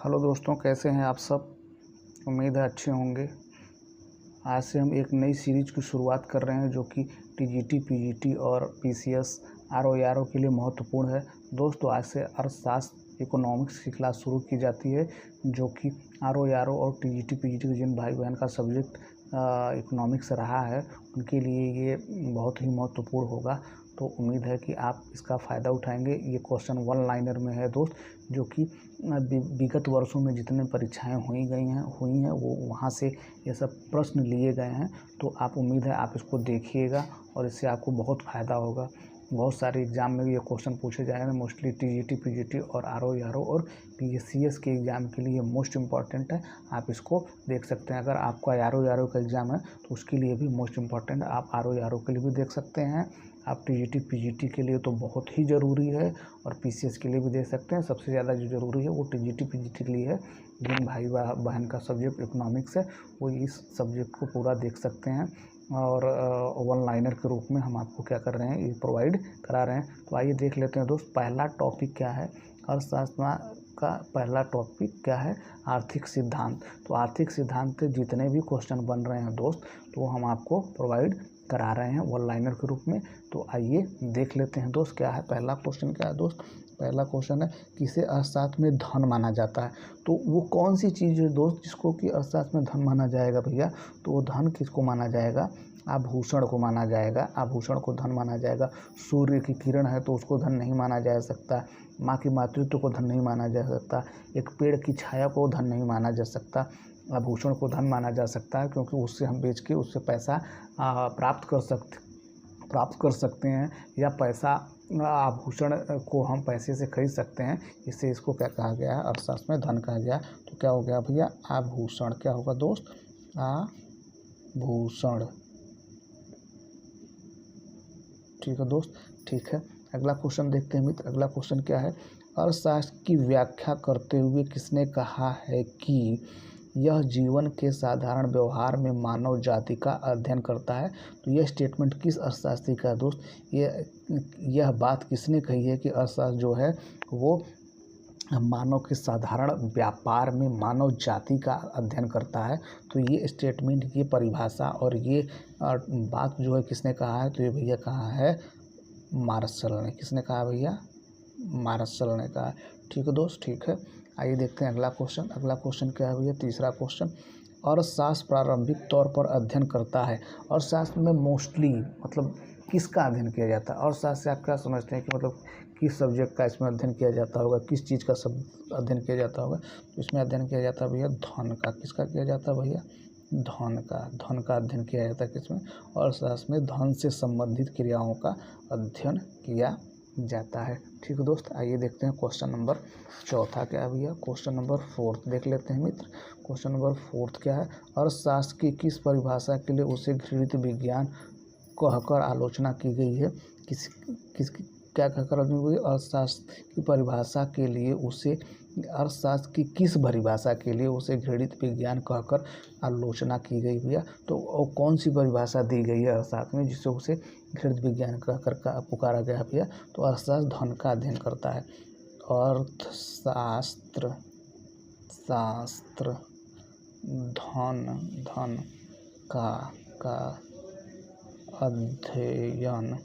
Hello दोस्तों, कैसे हैं आप सब। उम्मीद है अच्छे होंगे। आज से हम एक नई सीरीज की शुरुआत कर रहे हैं जो कि टीजीटी, पीजीटी और पीसीएस, आरओ के लिए महत्वपूर्ण है। दोस्तों, आज से अर्थशास्त्र इकोनॉमिक्स की क्लास शुरू की जाती है जो कि आरओ और टीजीटी, पीजीटी के जिन भाई बहन का सब्जेक्ट इकोनॉमिक्स रहा है उनके लिए ये बहुत ही महत्वपूर्ण होगा। तो उम्मीद है कि आप इसका फ़ायदा उठाएंगे। ये क्वेश्चन वन लाइनर में है दोस्त, जो कि विगत वर्षों में जितने परीक्षाएं हुई हैं वो वहाँ से ये सब प्रश्न लिए गए हैं। तो आप उम्मीद है आप इसको देखिएगा और इससे आपको बहुत फ़ायदा होगा। बहुत सारे एग्ज़ाम में ये क्वेश्चन पूछे जाएंगे, मोस्टली टीजीटी, पीजीटी और आरओ और पीसीएस के एग्ज़ाम के लिए मोस्ट इम्पॉर्टेंट है। आप इसको देख सकते हैं। अगर आपका आरओ का एग्ज़ाम है तो उसके लिए भी मोस्ट इम्पॉर्टेंट है। आप आरओ के लिए भी देख सकते हैं। आप टीजीटी, पीजीटी के लिए तो बहुत ही ज़रूरी है और पीसीएस के लिए भी देख सकते हैं। सबसे ज़्यादा जो ज़रूरी है वो टीजीटी, पीजीटी के लिए है। जिन भाई बहन का सब्जेक्ट इकोनॉमिक्स है वो इस सब्जेक्ट को पूरा देख सकते हैं और वन लाइनर के रूप में हम आपको क्या कर रहे हैं, ये प्रोवाइड करा रहे हैं। तो आइए देख लेते हैं दोस्त, पहला टॉपिक क्या है। अर्थशास्त्र का पहला टॉपिक क्या है, आर्थिक सिद्धांत। तो आर्थिक सिद्धांत के जितने भी क्वेश्चन बन रहे हैं दोस्त, तो हम आपको प्रोवाइड करा रहे हैं वन लाइनर के रूप में। तो आइए देख लेते हैं दोस्त, क्या है पहला क्वेश्चन। क्या है दोस्त, पहला क्वेश्चन है किसे अर्थशास्त्र में धन माना जाता है। तो वो कौन सी चीज़ है दोस्त जिसको कि अर्थशास्त्र में धन माना जाएगा भैया। तो वो धन किसको माना जाएगा, आभूषण को माना जाएगा। आभूषण को धन माना जाएगा। सूर्य की किरण है तो उसको धन नहीं माना जा सकता। माँ की मातृत्व को धन नहीं माना जा सकता। एक पेड़ की छाया को धन नहीं माना जा सकता। आभूषण को धन माना जा सकता है क्योंकि उससे हम बेच के उससे पैसा प्राप्त कर सकते हैं, या पैसा आभूषण को हम पैसे से खरीद सकते हैं। इससे इसको क्या कहा गया है, अर्थशास्त्र में धन कहा गया। तो क्या हो गया भैया, आभूषण। क्या होगा दोस्त, आभूषण। ठीक है दोस्त, ठीक है। अगला क्वेश्चन देखते हैं मित्र। अगला क्वेश्चन क्या है, अर्थशास्त्र की व्याख्या करते हुए किसने कहा है कि यह जीवन के साधारण व्यवहार में मानव जाति का अध्ययन करता है। तो यह स्टेटमेंट किस अर्थशास्त्री का है दोस्त, यह बात किसने कही है कि अर्थशास्त्र जो है वो मानव के साधारण व्यापार में मानव जाति का अध्ययन करता है। तो ये स्टेटमेंट, ये परिभाषा और ये बात जो है किसने कहा है, तो ये भैया कहा है मार्शल ने। किसने कहा भैया, मार्शल ने कहा। ठीक है दोस्त, ठीक है। आइए देखते हैं अगला क्वेश्चन। अगला क्वेश्चन क्या है भैया, तीसरा क्वेश्चन, अर्थशास्त्र प्रारंभिक तौर पर अध्ययन करता है। अर्थशास्त्र में मोस्टली मतलब किसका अध्ययन किया जाता है। अर्थशास्त्र से आप क्या समझते हैं कि मतलब किस सब्जेक्ट का इसमें अध्ययन किया जाता होगा, किस चीज़ का सब अध्ययन किया जाता होगा। तो इसमें अध्ययन किया जाता है भैया धन का। किसका किया जाता है भैया, धन का। धन का अध्ययन किया जाता है किसमें, अर्थशास्त्र में धन से संबंधित क्रियाओं का अध्ययन किया जाता है। ठीक है दोस्त, आइए देखते हैं क्वेश्चन नंबर चौथा क्या है भैया, क्वेश्चन नंबर फोर्थ देख लेते हैं मित्र। क्वेश्चन नंबर फोर्थ क्या है, अर्थशास्त्र की किस परिभाषा के लिए उसे घृणित विज्ञान कहकर आलोचना की गई है। किस क्या कहकर हुई, अर्थशास्त्र की परिभाषा के लिए उसे, अर्थशास्त्र की किस परिभाषा के लिए उसे घृणित विज्ञान कहकर आलोचना की गई भैया। तो कौन सी परिभाषा दी गई है अर्थशास्त्र में जिससे उसे घृणित विज्ञान कहकर पुकारा गया भैया। तो अर्थशास्त्र धन का अध्ययन करता है। अर्थशास्त्र धन का अध्ययन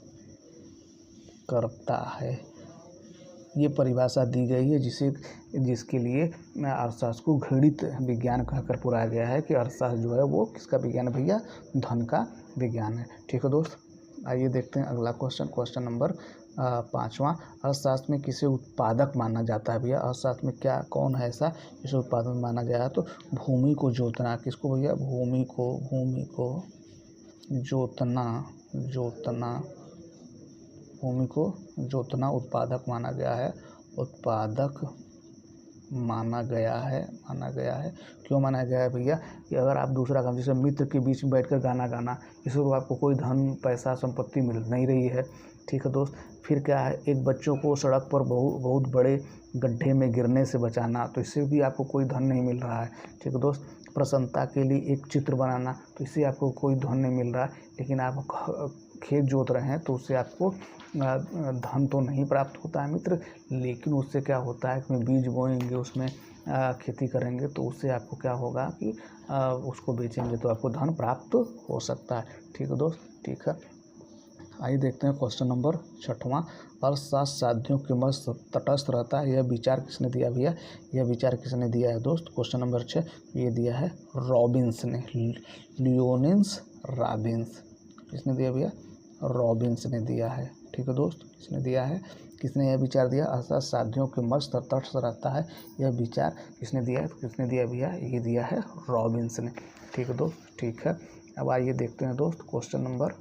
करता है। ये परिभाषा दी गई है जिसके लिए अर्थशास्त्र को घृणित विज्ञान कहकर पुकारा गया है कि अर्थशास्त्र जो है वो किसका विज्ञान है भैया, धन का विज्ञान है। ठीक है दोस्त, आइए देखते हैं अगला क्वेश्चन। क्वेश्चन नंबर पाँचवा, अर्थशास्त्र में किसे उत्पादक माना जाता है भैया। अर्थशास्त्र में क्या, कौन है ऐसा जिसे उत्पादक माना जाए। तो भूमि को जोतना। किसको भैया, भूमि को जोतना उत्पादक माना गया है। उत्पादक माना गया है। क्यों माना गया है भैया, कि अगर आप दूसरा काम जैसे मित्र के बीच में बैठकर गाना गाना, इससे तो आपको कोई धन पैसा संपत्ति मिल नहीं रही है। ठीक है दोस्त, फिर क्या है, एक बच्चों को सड़क पर बहुत बड़े गड्ढे में गिरने से बचाना, तो इससे भी आपको कोई धन नहीं मिल रहा है। ठीक है दोस्त, प्रसन्नता के लिए एक चित्र बनाना, तो इससे आपको कोई धन नहीं मिल रहा है। लेकिन आप खेत जोत रहे हैं तो उससे आपको धन तो नहीं प्राप्त होता है मित्र, लेकिन उससे क्या होता है कि बीज बोएंगे, उसमें खेती करेंगे तो उससे आपको क्या होगा कि उसको बेचेंगे तो आपको धन प्राप्त हो सकता है। ठीक है दोस्त, ठीक है। आइए देखते हैं क्वेश्चन नंबर 6वां। अर्थशास्त्र साध्यों के मध्य तटस्थ रहता है, यह विचार किसने दिया भैया? यह विचार किसने दिया है दोस्त? क्वेश्चन नंबर 6 ये दिया है रॉबिन्स ने, लियोनिस रॉबिन्स। किसने दिया भैया? रॉबिन्स ने दिया है। ठीक है दोस्त, किसने दिया है? किसने यह विचार दिया? अर्थशास्त्र साध्यों के मध्य तटस्थ रहता है, यह विचार किसने दिया है? किसने दिया भैया? ये दिया है रॉबिन्स ने। ठीक है दोस्त, ठीक है। अब आइए देखते हैं दोस्त क्वेश्चन नंबर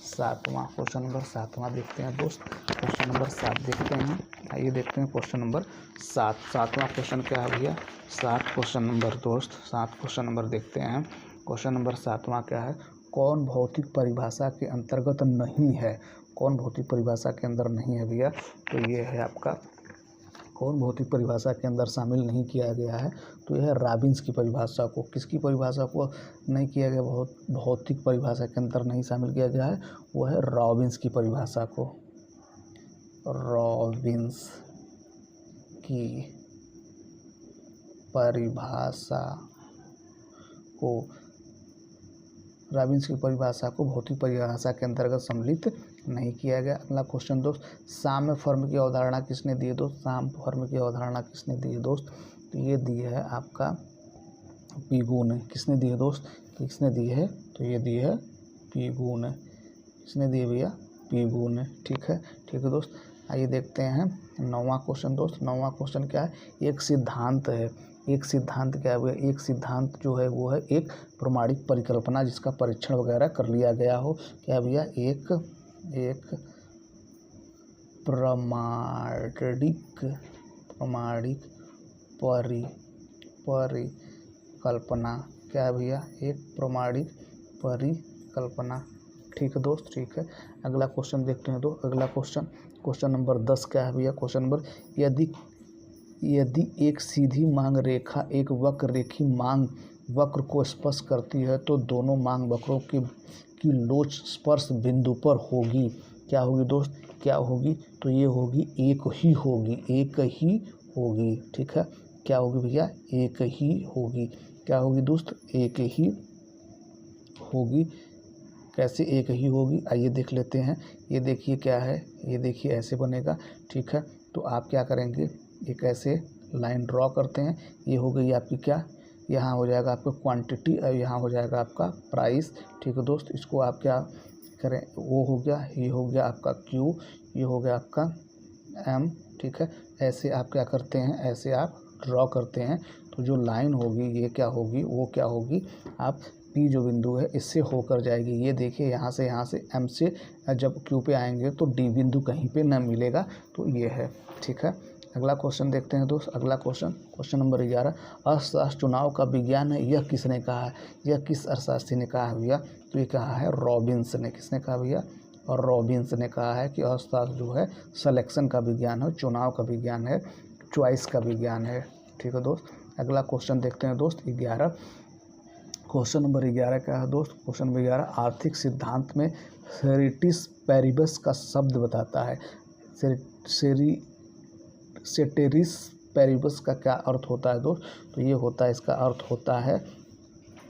7वां। क्वेश्चन नंबर 7वां देखते हैं दोस्त। क्वेश्चन नंबर 7 देखते हैं। आइए देखते हैं क्वेश्चन नंबर 7वां क्वेश्चन क्या है भैया? 7 क्वेश्चन नंबर दोस्त, 7 क्वेश्चन नंबर देखते हैं। क्वेश्चन नंबर 7वां क्या है? कौन भौतिक परिभाषा के अंतर्गत नहीं है? कौन भौतिक परिभाषा के अंदर नहीं है भैया? तो ये है आपका, कौन भौतिक परिभाषा के अंदर शामिल नहीं किया गया है? तो यह है रॉबिन्स की परिभाषा को। किसकी परिभाषा को नहीं किया गया? भौतिक परिभाषा के अंदर नहीं शामिल किया गया है, वो है रॉबिन्स की परिभाषा को। रॉबिन्स की परिभाषा को, रॉबिन्स की परिभाषा को भौतिक परिभाषा के अंतर्गत सम्मिलित नहीं किया गया। अगला क्वेश्चन दोस्त, साम्य फर्म की अवधारणा किसने दी है दोस्त? साम्य फर्म की अवधारणा किसने दी है दोस्त? तो ये दी है आपका पीगू ने। किसने दी है दोस्त? किसने दी है? तो ये दी है पीगू ने। किसने दी है भैया? पीगू ने। ठीक है, ठीक है दोस्त। आइए देखते हैं 9वां क्वेश्चन दोस्त। 9वां क्वेश्चन क्या है? एक सिद्धांत है। एक सिद्धांत क्या है? एक सिद्धांत जो है वो है एक प्रमाणिक परिकल्पना जिसका परीक्षण वगैरह कर लिया गया हो। क्या भैया? एक प्रमाणिक परिकल्पना। क्या है भैया? एक प्रमाणिक परिकल्पना। ठीक है दोस्त, ठीक है। अगला क्वेश्चन देखते हैं दोस्त। अगला क्वेश्चन नंबर 10 क्या है भैया? क्वेश्चन नंबर, यदि एक सीधी मांग रेखा एक वक्र रेखी मांग वक्र को स्पर्श करती है तो दोनों मांग वक्रों की लोच स्पर्श बिंदु पर होगी। क्या होगी दोस्त? क्या होगी? तो ये होगी एक ही होगी। ठीक है, क्या होगी भैया? एक ही होगी। क्या होगी दोस्त? एक ही होगी। कैसे एक ही होगी? आइए देख लेते हैं। ये देखिए क्या है, ये देखिए ऐसे बनेगा। ठीक है, तो आप क्या करेंगे, एक ऐसे लाइन ड्रॉ करते हैं। ये हो गई आपकी क्या, यहाँ हो जाएगा आपका क्वांटिटी और यहाँ हो जाएगा आपका प्राइस। ठीक है दोस्त, इसको आप क्या करें, वो हो गया, ये हो गया आपका क्यू, ये हो गया आपका एम। ठीक है, ऐसे आप क्या करते हैं, ऐसे आप ड्रॉ करते हैं। तो जो लाइन होगी ये क्या होगी, वो क्या होगी, आप पी जो बिंदु है इससे होकर जाएगी। ये देखिए यहाँ से एम से जब क्यू पे आएंगे तो डी बिंदु कहीं पे न मिलेगा, तो ये है। ठीक है, अगला क्वेश्चन देखते हैं दोस्त। अगला क्वेश्चन नंबर 11, अर्थशास्त्र चुनाव का विज्ञान है, यह किसने कहा है? यह किस अर्थशास्त्री ने कहा है भैया? तो ये कहा है रॉबिन्स ने। किसने कहा भैया? और रॉबिन्स ने कहा है कि अर्थशास्त्र जो है सिलेक्शन का विज्ञान है, चुनाव का विज्ञान है, चॉइस का विज्ञान है। ठीक है दोस्त, अगला क्वेश्चन देखते हैं दोस्त 11। क्वेश्चन नंबर 11 क्या है दोस्त? क्वेश्चन नंबर 11, आर्थिक सिद्धांत में सेरिटिस पैरिबस का शब्द बताता है। सेटेरिस पैरिबस का क्या अर्थ होता है दोस्त? तो ये होता है, इसका अर्थ होता है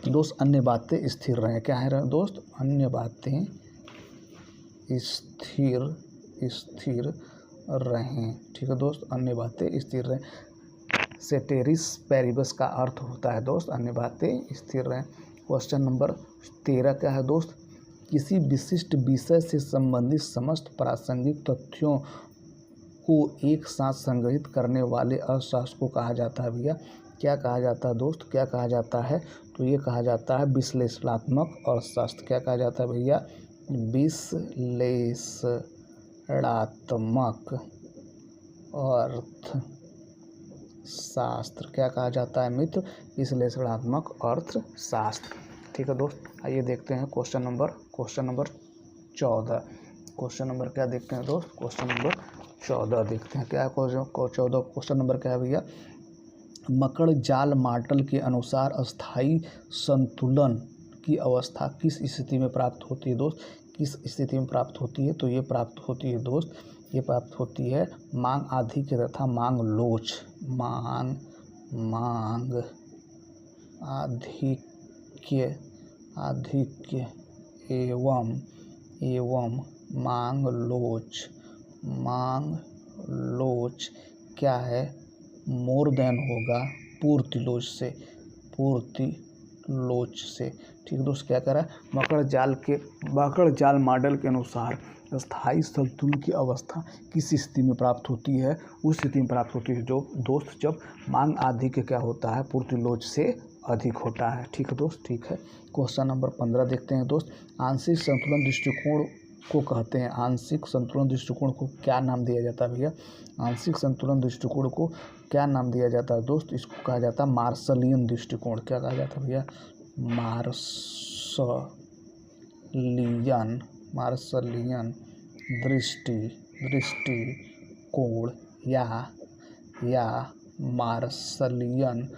दोस्त, अन्य बातें स्थिर रहें। क्या है दोस्त? अन्य बातें स्थिर रहें। ठीक है दोस्त, अन्य बातें स्थिर रहें। सेटेरिस पैरिबस का अर्थ होता है दोस्त, अन्य बातें स्थिर रहें। क्वेश्चन नंबर 13 क्या है दोस्त? किसी विशिष्ट विषय से संबंधित समस्त प्रासंगिक तथ्यों को एक साथ संग्रहित करने वाले अर्थशास्त्र को कहा जाता है भैया? क्या कहा जाता है दोस्त? क्या कहा जाता है? तो ये कहा जाता है विश्लेषणात्मक अर्थशास्त्र। क्या कहा जाता है भैया? विश्लेषणात्मक अर्थशास्त्र। क्या कहा जाता है मित्र? विश्लेषणात्मक अर्थशास्त्र। ठीक है दोस्त, आइए देखते हैं क्वेश्चन नंबर 14। क्वेश्चन नंबर क्या देखते हैं दोस्त? क्वेश्चन नंबर 14 देखते हैं। क्या है क्वेश्चन नंबर क्या है भैया? मकड़ जाल मॉडल के अनुसार अस्थायी संतुलन की अवस्था किस स्थिति में प्राप्त होती है दोस्त? किस स्थिति में प्राप्त होती है? तो ये प्राप्त होती है दोस्त, ये प्राप्त होती है मांग आधिक्य तथा मांग लोच। मांग आधिक्य एवं मांग लोच क्या है? मोर देन होगा पूर्ति लोच से। ठीक है दोस्त, क्या कह रहा है? मकड़ जाल मॉडल के अनुसार स्थायी संतुलन की अवस्था किस स्थिति में प्राप्त होती है? उस स्थिति में प्राप्त होती है जो दोस्त जब मांग आधिक्य क्या होता है? पूर्ति लोच से अधिक होता है। ठीक है दोस्त, ठीक है। क्वेश्चन नंबर 15 देखते हैं दोस्त। आंशिक संतुलन दृष्टिकोण को कहते हैं, आंशिक संतुलन दृष्टिकोण को क्या नाम दिया जाता है भैया? आंशिक संतुलन दृष्टिकोण को क्या नाम दिया जाता है दोस्त? इसको कहा जाता है मार्शलियन दृष्टिकोण। क्या कहा जाता है भैया? मार्शलियन दृष्टिकोण या मार्शलियन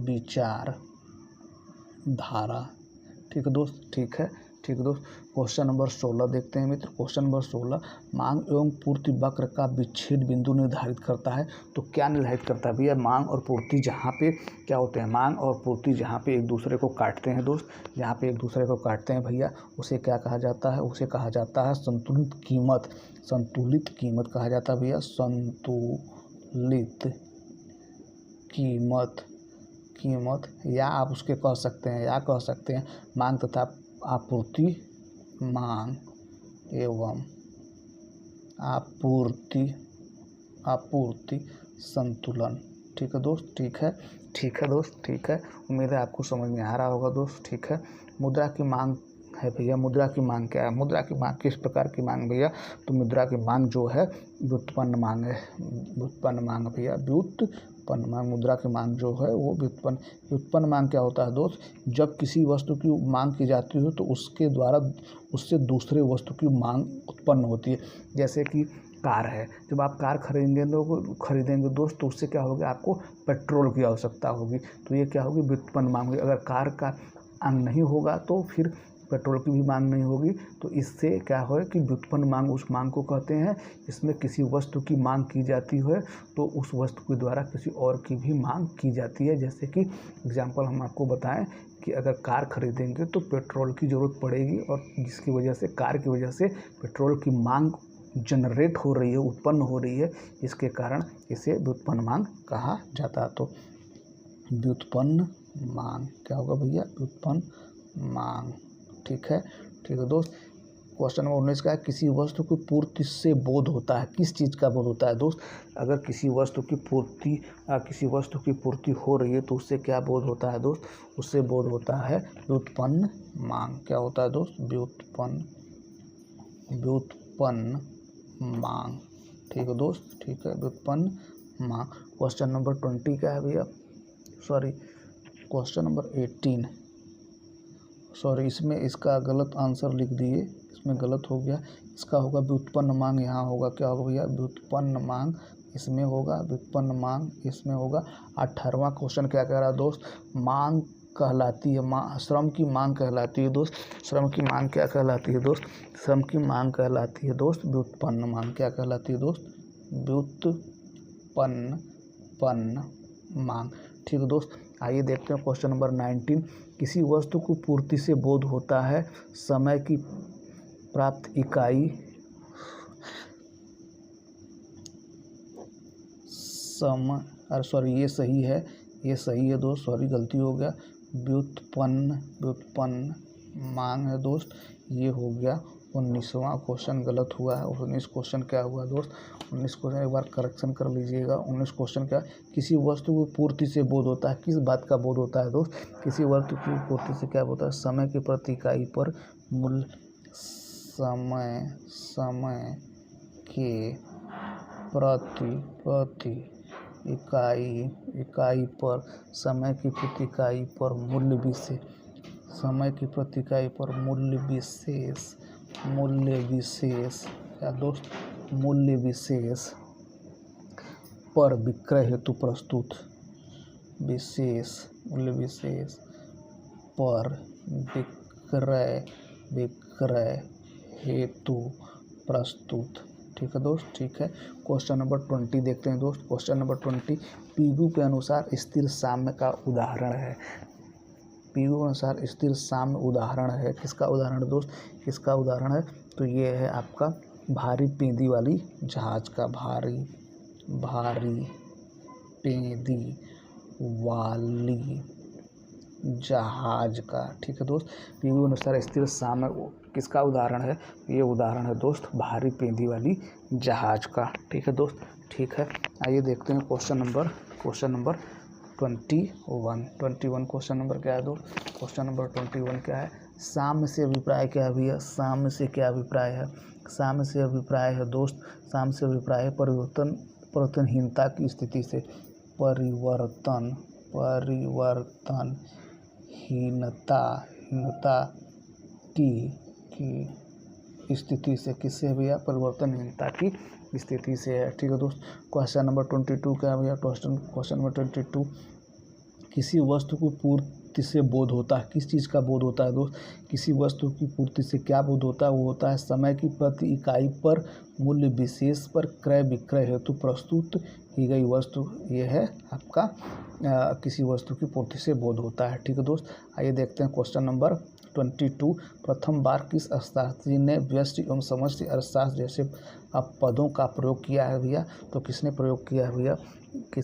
विचारधारा। ठीक है दोस्त, ठीक है दोस्त। क्वेश्चन नंबर 16 देखते हैं मित्र। क्वेश्चन नंबर 16, मांग एवं पूर्ति वक्र का विच्छेद बिंदु निर्धारित करता है। तो क्या निर्धारित करता है भैया? मांग और पूर्ति जहाँ पे क्या होते हैं? मांग और पूर्ति जहाँ पे एक दूसरे को काटते हैं दोस्त, जहाँ पे एक दूसरे को काटते हैं भैया, उसे क्या कहा जाता है? उसे कहा जाता है संतुलित कीमत कहा जाता है भैया, संतुलित कीमत। या आप उसके कह सकते हैं मांग तथा आपूर्ति, मांग एवं आपूर्ति संतुलन। ठीक है दोस्त, ठीक है दोस्त, ठीक है। उम्मीद है आपको समझ में आ रहा होगा दोस्त, ठीक है। मुद्रा की मांग है भैया। मुद्रा की मांग क्या है? मुद्रा की मांग किस प्रकार की मांग भैया? तो मुद्रा की मांग जो है व्युत्पन्न मांग है। व्युत्पन्न मांग भैया, व्युत्पन्न मांग। मुद्रा की मांग जो है वो व्युत्पन्न मांग क्या होता है दोस्त? जब किसी वस्तु की मांग की जाती हो तो उसके द्वारा उससे दूसरे वस्तु की मांग उत्पन्न होती है। जैसे कि कार है, जब आप कार खरीदेंगे दोस्त तो उससे क्या होगा? आपको पेट्रोल की आवश्यकता होगी, तो ये क्या होगी? व्युत्पन्न मांग होगी। अगर कार का मांग नहीं होगा तो फिर पेट्रोल की भी मांग नहीं होगी। तो इससे क्या हो कि व्युत्पन्न मांग उस मांग को कहते हैं इसमें किसी वस्तु की मांग की जाती है तो उस वस्तु के द्वारा किसी और की भी मांग की जाती है। जैसे कि एग्जाम्पल हम आपको बताएं कि अगर कार खरीदेंगे तो पेट्रोल की ज़रूरत पड़ेगी और जिसकी वजह से कार की वजह से पेट्रोल की मांग जनरेट हो रही है, उत्पन्न हो रही है, इसके कारण इसे व्युत्पन्न मांग कहा जाता है। तो व्युत्पन्न मांग क्या होगा भैया? व्युत्पन्न मांग। ठीक है दोस्त। क्वेश्चन नंबर 19 का है, किसी वस्तु की पूर्ति से बोध होता है। किस चीज़ का बोध होता है दोस्त? अगर किसी वस्तु की पूर्ति हो रही है तो उससे क्या बोध होता है दोस्त? उससे बोध होता है व्युत्पन्न मांग। क्या होता है दोस्त? व्युत्पन्न मांग। ठीक है दोस्त, ठीक है, व्युत्पन्न मांग। क्वेश्चन नंबर 20 क्या है भैया? क्वेश्चन नंबर 18, इसमें इसका गलत आंसर लिख दिए, इसमें गलत हो गया। इसका होगा व्युत्पन्न मांग, यहाँ होगा क्या होगा भैया? व्युत्पन्न मांग इसमें होगा, व्युत्पन्न मांग इसमें होगा। 18वां क्वेश्चन क्या कह रहा है दोस्त? मांग कहलाती है श्रम की मांग कहलाती है दोस्त। श्रम की मांग क्या कहलाती है दोस्त? श्रम की मांग कहलाती है दोस्त व्युत्पन्न मांग। क्या कहलाती है दोस्त? व्युत्पन्न मांग। ठीक है दोस्त, आइए देखते हैं क्वेश्चन नंबर 19। किसी वस्तु को पूर्ति से बोध होता है, समय की प्राप्त इकाई ये सही है दोस्त, गलती हो गया। व्युत्पन्न मांग है दोस्त, ये हो गया। 19वां क्वेश्चन गलत हुआ है। 19 क्वेश्चन क्या हुआ दोस्त? 19 क्वेश्चन एक बार करेक्शन कर लीजिएगा। 19 क्वेश्चन क्या? किसी वस्तु को पूर्ति से बोध होता है। किस बात का बोध होता है दोस्त? किसी वस्तु की पूर्ति से क्या होता है? समय की प्रति इकाई पर मूल्य, समय के प्रति इकाई पर, समय की प्रति इकाई पर मूल्य विशेष, समय की प्रति इकाई पर मूल्य विशेष क्या दोस्त? मूल्य विशेष पर विक्रय हेतु प्रस्तुत, मूल्य विशेष पर विक्रय विक्रय हेतु प्रस्तुत। ठीक है दोस्त, ठीक है। क्वेश्चन नंबर 20 देखते हैं दोस्त। क्वेश्चन नंबर 20 पीयू के अनुसार स्थिर साम्य का उदाहरण है। पीयू के अनुसार स्थिर साम्य उदाहरण है, किसका उदाहरण दोस्त, किसका उदाहरण है, तो ये है आपका भारी पेंदी वाली जहाज का, भारी पेंदी वाली जहाज का। ठीक है दोस्त, पीयू के अनुसार स्थिर साम्य किसका उदाहरण है, ये उदाहरण है दोस्त भारी पेंदी वाली जहाज का। ठीक है दोस्त, ठीक है। आइए देखते हैं क्वेश्चन नंबर 21 क्वेश्चन नंबर क्या है दोस्त, क्वेश्चन नंबर 21 क्या है, साम्य से अभिप्राय क्या है भैया, साम्य से क्या अभिप्राय है, साम्य से अभिप्राय है दोस्त, साम्य से अभिप्राय है परिवर्तनहीनता की स्थिति से, परिवर्तनहीनता की स्थिति से, किससे भैया, परिवर्तनहीनता की स्थिति से है। ठीक है दोस्त। क्वेश्चन नंबर 22 क्या है भैया, क्वेश्चन नंबर 22 किसी वस्तु को पूर्ति से बोध होता है, किस चीज़ का बोध होता है दोस्त, किसी वस्तु की पूर्ति से क्या बोध होता है, वो होता है समय की प्रति इकाई पर मूल्य विशेष पर क्रय विक्रय हेतु प्रस्तुत की गई वस्तु, ये है आपका किसी वस्तु की पूर्ति से बोध होता है। ठीक है दोस्त। आइए देखते हैं क्वेश्चन नंबर 22 प्रथम बार किस अर्थशास्त्री ने व्यष्टि एवं समष्टि अर्थशास्त्र जैसे पदों का प्रयोग किया है भैया, तो किसने प्रयोग किया है भैया, किस